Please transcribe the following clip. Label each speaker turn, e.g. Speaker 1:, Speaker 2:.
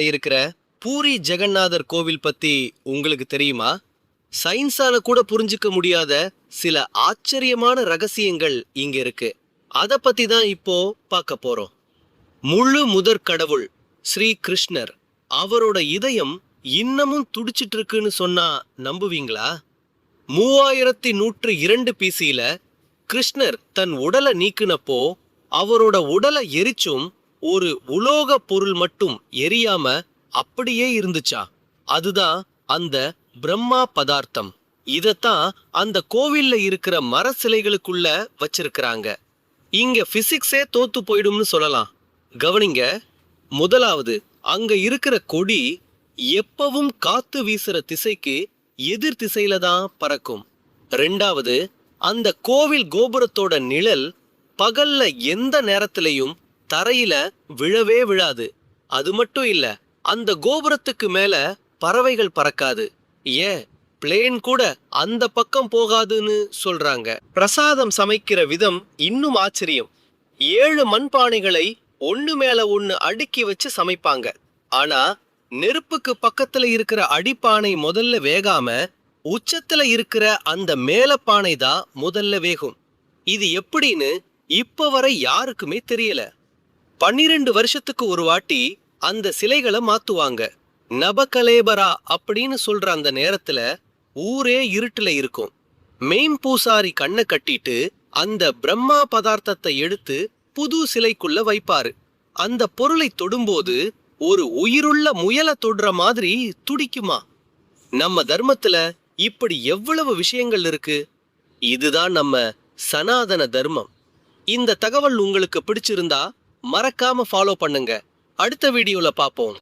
Speaker 1: இருக்கிற பூரி ஜெகநாதர் கோவில் பத்தி உங்களுக்கு தெரியுமா? சயின்ஸால கூட புரிஞ்சுக்க முடியாத சில ஆச்சரியமான ரகசியங்கள் இங்க இருக்கு. அத பத்தி தான் இப்போ பார்க்க போறோம். முழு முதற் கடவுள் ஸ்ரீ கிருஷ்ணர், அவரோட இதயம் இன்னமும் துடிச்சிட்டு இருக்குன்னு சொன்னா நம்புவீங்களா? 3102 பிசியில கிருஷ்ணர் தன் உடலை நீக்குனப்போ அவரோட உடலை எரிச்சும் ஒரு உலோக பொருள் மட்டும் எரியாம அப்படியே இருந்துச்சா? அதுதான் அந்த பிரம்மா பதார்த்தம். இதத்தான் அந்த கோவில்ல இருக்கிற மர சிலைகளுக்குள்ள வச்சிருக்கிறாங்க. இங்க பிசிக்ஸே தோத்து போயிடும்னு சொல்லலாம். கவனிங்க. முதலாவது, அங்க இருக்கிற கொடி எப்பவும் காத்து வீசுற திசைக்கு எதிர் திசையில தான் பறக்கும். ரெண்டாவது, அந்த கோவில் கோபுரத்தோட நிழல் பகல்ல எந்த நேரத்திலையும் தரையில விழவே விழாது. அது மட்டும் இல்ல, அந்த கோபுரத்துக்கு மேல பறவைகள் பறக்காது. ஏன், பிளேன் கூட அந்த பக்கம் போகாதுன்னு சொல்றாங்க. பிரசாதம் சமைக்கிற விதம் இன்னும் ஆச்சரியம். 7 மண்பானைகளை ஒண்ணு மேல ஒண்ணு அடுக்கி வச்சு சமைப்பாங்க. ஆனா நெருப்புக்கு பக்கத்துல இருக்கிற அடிப்பானை முதல்ல வேகாம உச்சத்துல இருக்கிற அந்த மேலப்பானை தான் முதல்ல வேகும். இது எப்படின்னு இப்ப வரை யாருக்குமே தெரியல. 12 வருஷத்துக்கு ஒரு வாட்டி அந்த சிலைகளை மாத்துவாங்க. நபகலேபரா அப்படின்னு சொல்ற அந்த நேரத்துல ஊரே இருட்டுல இருக்கும். மெயின் பூசாரி கண்ணை கட்டிட்டு அந்த பிரம்மா பதார்த்தத்தை எடுத்து புது சிலைக்குள்ள வைப்பாரு. அந்த பொருளை தொடும்போது ஒரு உயிருள்ள முயலை தொடுற மாதிரி துடிக்குமா? நம்ம தர்மத்துல இப்படி எவ்வளவு விஷயங்கள் இருக்கு. இதுதான் நம்ம சனாதன தர்மம். இந்த தகவல் உங்களுக்கு பிடிச்சிருந்தா மறக்காம ஃபாலோ பண்ணுங்க. அடுத்த வீடியோல பார்ப்போம்.